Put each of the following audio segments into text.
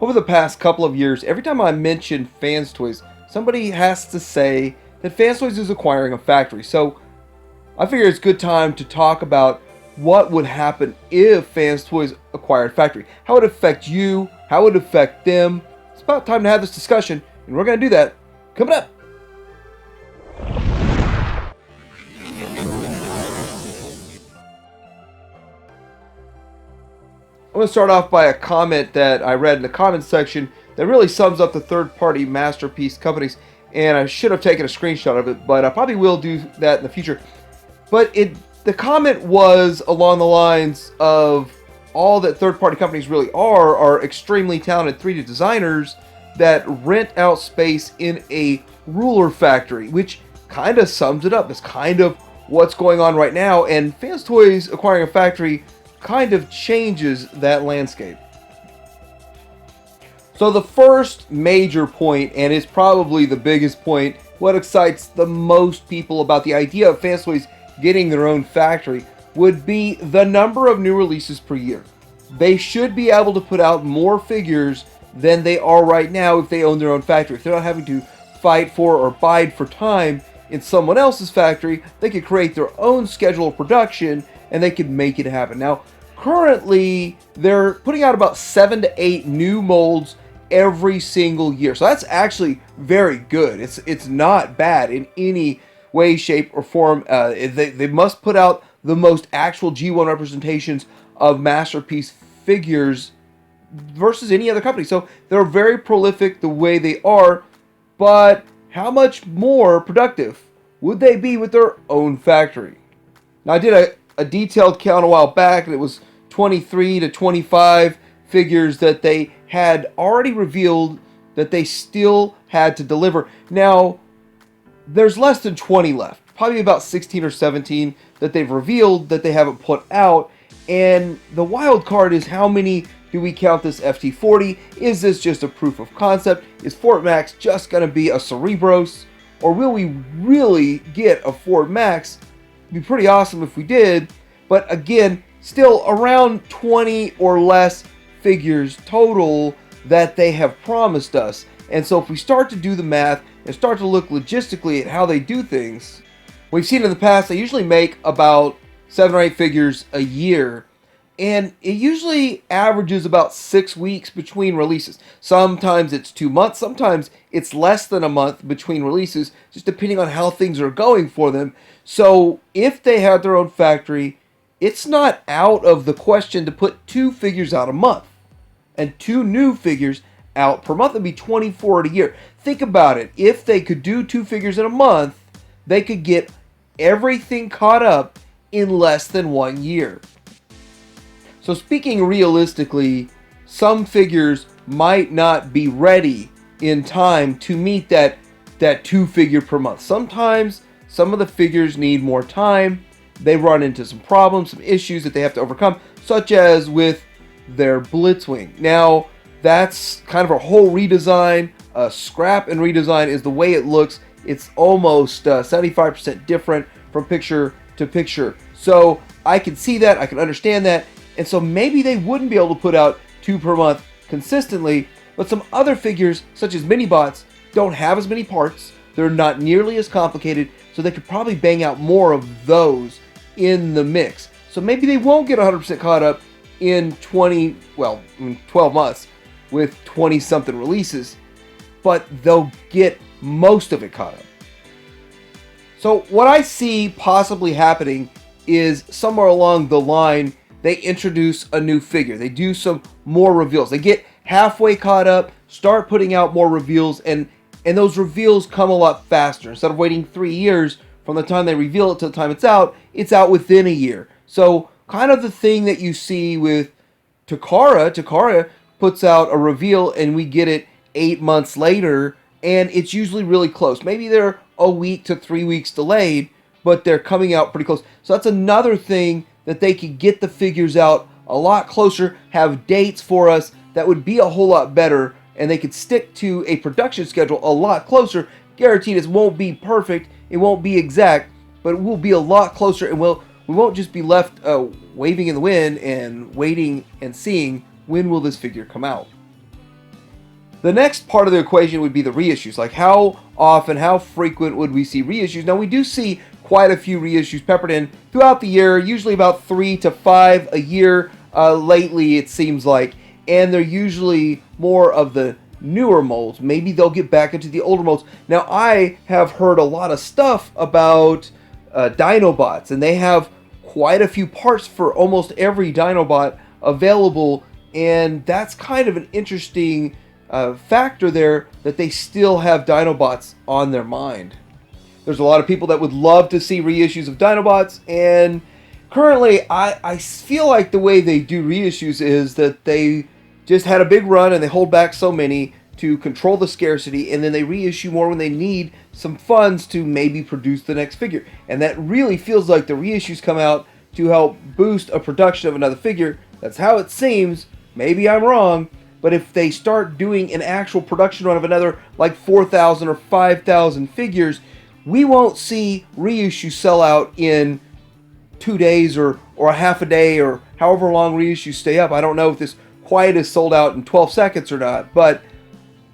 Over the past couple of years, every time I mention Fanstoys, somebody has to say that Fanstoys is acquiring a factory. So I figure it's a good time to talk about what would happen if Fanstoys acquired a factory. How it would affect you, how it would affect them. It's about time to have this discussion, and we're going to do that coming up. I'm going to start off by a comment that I read in the comments section that really sums up the third-party masterpiece companies, and I should have taken a screenshot of it, but I probably will do that in the future. But the comment was along the lines of all that third-party companies really are extremely talented 3D designers that rent out space in a ruler factory, which kind of sums it up. It's kind of what's going on right now, and Fanstoys acquiring a factory kind of changes that landscape. So the first major point, and it's probably the biggest point, what excites the most people about the idea of Fanstoys getting their own factory, would be the number of new releases per year. They should be able to put out more figures than they are right now if they own their own factory. If they're not having to fight for or bide for time in someone else's factory, they could create their own schedule of production and they could make it happen. Now, currently, they're putting out about 7 to 8 new molds every single year. So that's actually very good. It's not bad in any way, shape, or form. They must put out the most actual G1 representations of Masterpiece figures versus any other company. So they're very prolific the way they are, but how much more productive would they be with their own factory? Now, I did a detailed count a while back, and it was 23 to 25 figures that they had already revealed that they still had to deliver. Now, there's less than 20 left, probably about 16 or 17 that they've revealed that they haven't put out. And the wild card is, how many do we count this FT40? Is this just a proof of concept? Is Fort Max just going to be a Cerebros? Or will we really get a Fort Max? It'd be pretty awesome if we did. But again, still around 20 or less figures total that they have promised us. And so if we start to do the math and start to look logistically at how they do things, we've seen in the past they usually make about 7 or 8 figures a year, and it usually averages about 6 weeks between releases. Sometimes it's 2 months, sometimes it's less than a month between releases, just depending on how things are going for them. So if they had their own factory, it's not out of the question to put 2 figures out a month, and 2 new figures out per month. Would be 24 a year. Think about it. If they could do 2 figures in a month, they could get everything caught up in less than 1 year. So speaking realistically, some figures might not be ready in time to meet that 2 figure per month. Sometimes some of the figures need more time. They run into some problems, some issues that they have to overcome, such as with their Blitzwing. Now, that's kind of a whole redesign. Scrap and redesign is the way it looks. It's almost 75% different from picture to picture. So I can see that, I can understand that, and so maybe they wouldn't be able to put out 2 per month consistently, but some other figures, such as mini-bots, don't have as many parts, they're not nearly as complicated, so they could probably bang out more of those in the mix. So maybe they won't get 100% caught up in 12 months with 20-something releases, but they'll get most of it caught up. So what I see possibly happening is somewhere along the line, they introduce a new figure. They do some more reveals. They get halfway caught up, start putting out more reveals, and those reveals come a lot faster. Instead of waiting 3 years from the time they reveal it to the time it's out within a year. So kind of the thing that you see with Takara. Takara puts out a reveal and we get it 8 months later, and it's usually really close. Maybe they're a week to 3 weeks delayed, but they're coming out pretty close. So that's another thing that they could get the figures out a lot closer, have dates for us that would be a whole lot better, and they could stick to a production schedule a lot closer. Guaranteed it won't be perfect, it won't be exact, but it will be a lot closer, and we won't just be left waving in the wind and waiting and seeing when will this figure come out. The next part of the equation would be the reissues. Like how often, how frequent would we see reissues? Now we do see quite a few reissues peppered in throughout the year, usually about 3 to 5 a year lately it seems like. And they're usually more of the newer molds. Maybe they'll get back into the older molds. Now I have heard a lot of stuff about Dinobots, and they have quite a few parts for almost every Dinobot available, and that's kind of an interesting factor there, that they still have Dinobots on their mind. There's a lot of people that would love to see reissues of Dinobots, and currently I feel like the way they do reissues is that they just had a big run and they hold back so many to control the scarcity, and then they reissue more when they need some funds to maybe produce the next figure. And that really feels like the reissues come out to help boost a production of another figure. That's how it seems. Maybe I'm wrong. But if they start doing an actual production run of another like 4,000 or 5,000 figures, we won't see reissue sell out in 2 days or a half a day or however long reissues stay up. I don't know if this quite is sold out in 12 seconds or not, but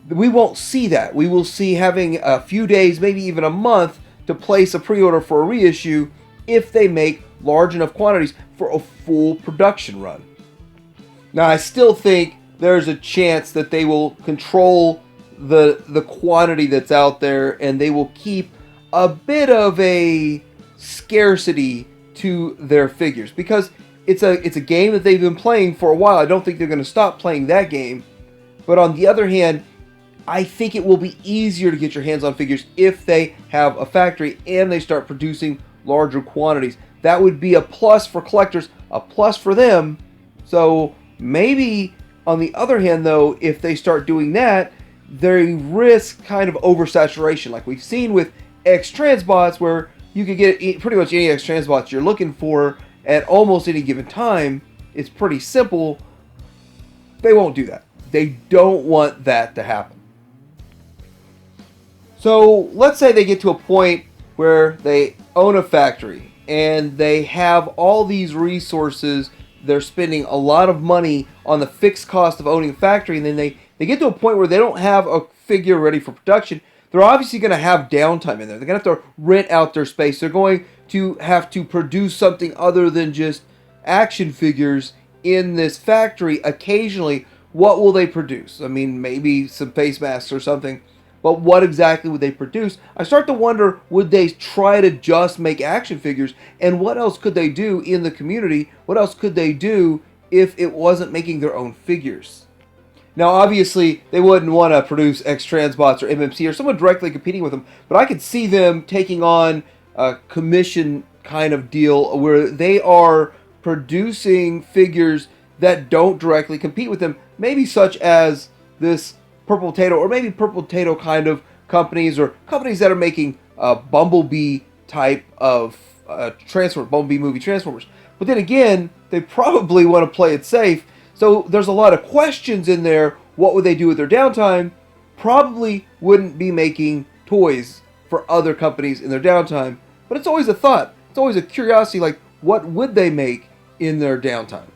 we won't see that. We will see having a few days, maybe even a month, to place a pre-order for a reissue if they make large enough quantities for a full production run. Now, I still think there's a chance that they will control the quantity that's out there, and they will keep a bit of a scarcity to their figures, because it's a game that they've been playing for a while. I don't think they're going to stop playing that game. But on the other hand, I think it will be easier to get your hands on figures if they have a factory and they start producing larger quantities. That would be a plus for collectors, a plus for them. So maybe on the other hand though, if they start doing that, they risk kind of oversaturation, like we've seen with X-Transbots, where you could get pretty much any X-Transbots you're looking for at almost any given time. It's pretty simple. They won't do that. They don't want that to happen. So let's say they get to a point where they own a factory and they have all these resources. They're spending a lot of money on the fixed cost of owning a factory, and then they get to a point where they don't have a figure ready for production. They're obviously going to have downtime in there. They're going to have to rent out their space. They're going to have to produce something other than just action figures in this factory occasionally. What will they produce? I mean, maybe some face masks or something. But what exactly would they produce? I start to wonder, would they try to just make action figures? And what else could they do in the community? What else could they do if it wasn't making their own figures? Now, obviously, they wouldn't want to produce X-Transbots or MMC or someone directly competing with them. But I could see them taking on a commission kind of deal where they are producing figures that don't directly compete with them. Maybe such as this Purple Potato, or maybe Purple Potato kind of companies, or companies that are making Bumblebee type of Bumblebee movie Transformers. But then again, they probably want to play it safe. So there's a lot of questions in there. What would they do with their downtime? Probably wouldn't be making toys for other companies in their downtime. But it's always a thought. It's always a curiosity, like, what would they make in their downtime?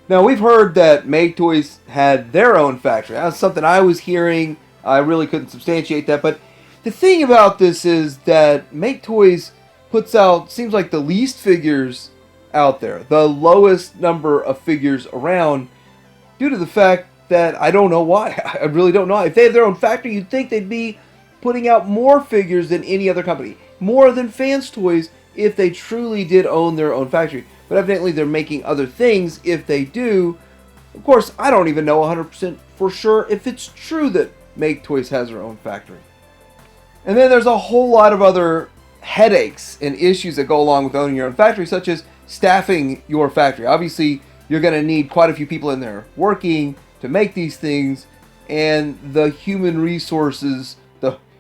Now, we've heard that Make Toys had their own factory. That's something I was hearing. I really couldn't substantiate that. But the thing about this is that Make Toys puts out, seems like, the least figures out there. The lowest number of figures around, due to the fact that I don't know why. I really don't know. If they have their own factory, you'd think they'd be putting out more figures than any other company. More than Fanstoys if they truly did own their own factory. But evidently they're making other things if they do. Of course, I don't even know 100% for sure if it's true that Make Toys has their own factory. And then there's a whole lot of other headaches and issues that go along with owning your own factory, such as staffing your factory. Obviously, you're going to need quite a few people in there working to make these things, and the human resource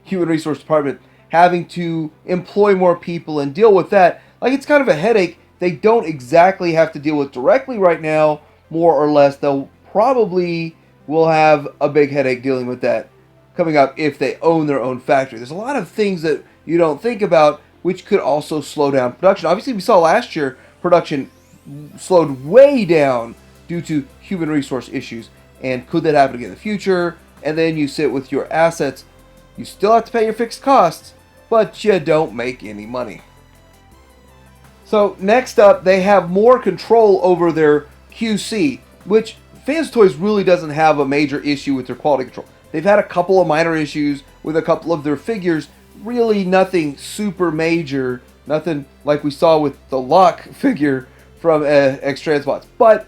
department having to employ more people and deal with that. Like, it's kind of a headache they don't exactly have to deal with directly right now, more or less. They'll probably will have a big headache dealing with that coming up if they own their own factory. There's a lot of things that you don't think about which could also slow down production. Obviously, we saw last year production slowed way down due to human resource issues. and could that happen again in the future? And then you sit with your assets. You still have to pay your fixed costs, but you don't make any money. So next up, they have more control over their QC, which Fanstoys really doesn't have a major issue with their quality control. They've had a couple of minor issues with a couple of their figures, really nothing super major, nothing like we saw with the Lock figure from X-Transbots, but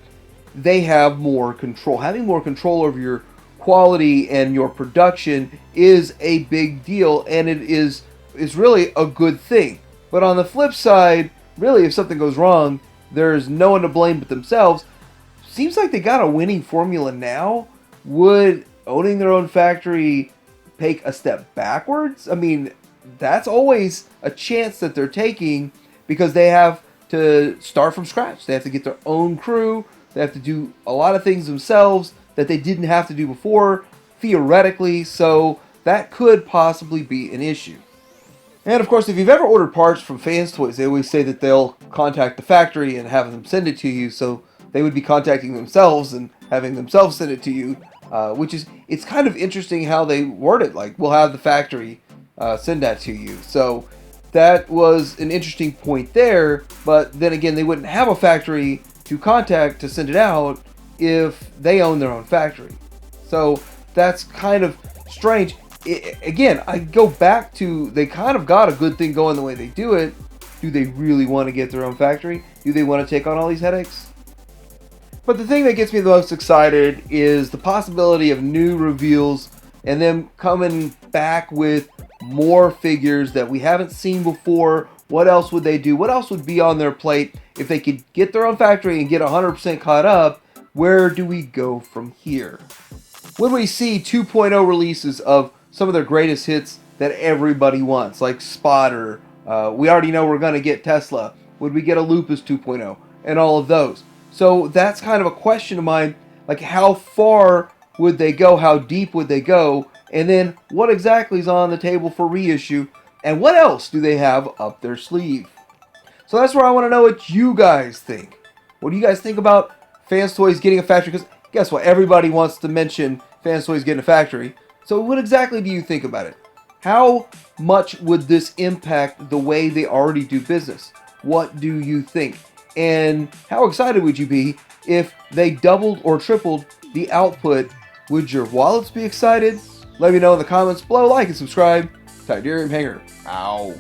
they have more control. Having more control over your quality and your production is a big deal, and it is really a good thing. But on the flip side, really, if something goes wrong, there's no one to blame but themselves. Seems like they got a winning formula now. Would owning their own factory take a step backwards? I mean, that's always a chance that they're taking because they have to start from scratch. They have to get their own crew. They have to do a lot of things themselves that they didn't have to do before, theoretically, so that could possibly be an issue. And of course, if you've ever ordered parts from Fanstoys, they always say that they'll contact the factory and have them send it to you, so they would be contacting themselves and having themselves send it to you, which is, it's kind of interesting how they word it, like, we'll have the factory send that to you. So that was an interesting point there, but then again, they wouldn't have a factory to contact to send it out if they own their own factory. So that's kind of strange. Again, I go back to, they kind of got a good thing going the way they do it. Do they really want to get their own factory? Do they want to take on all these headaches? But the thing that gets me the most excited is the possibility of new reveals and them coming back with more figures that we haven't seen before. What else would they do? What else would be on their plate if they could get their own factory and get 100% caught up? Where do we go from here? Would we see 2.0 releases of some of their greatest hits that everybody wants, like Spotter? We already know we're going to get Tesla. Would we get a Lupus 2.0 and all of those? So that's kind of a question of mine, like how far would they go? How deep would they go? And then what exactly is on the table for reissue? And what else do they have up their sleeve? So that's where I want to know what you guys think. What do you guys think about Fanstoys getting a factory? Because guess what? Everybody wants to mention Fanstoys getting a factory. So what exactly do you think about it? How much would this impact the way they already do business? What do you think? And how excited would you be if they doubled or tripled the output? Would your wallets be excited? Let me know in the comments below. Like and subscribe. Tiberium Hanger. Ow.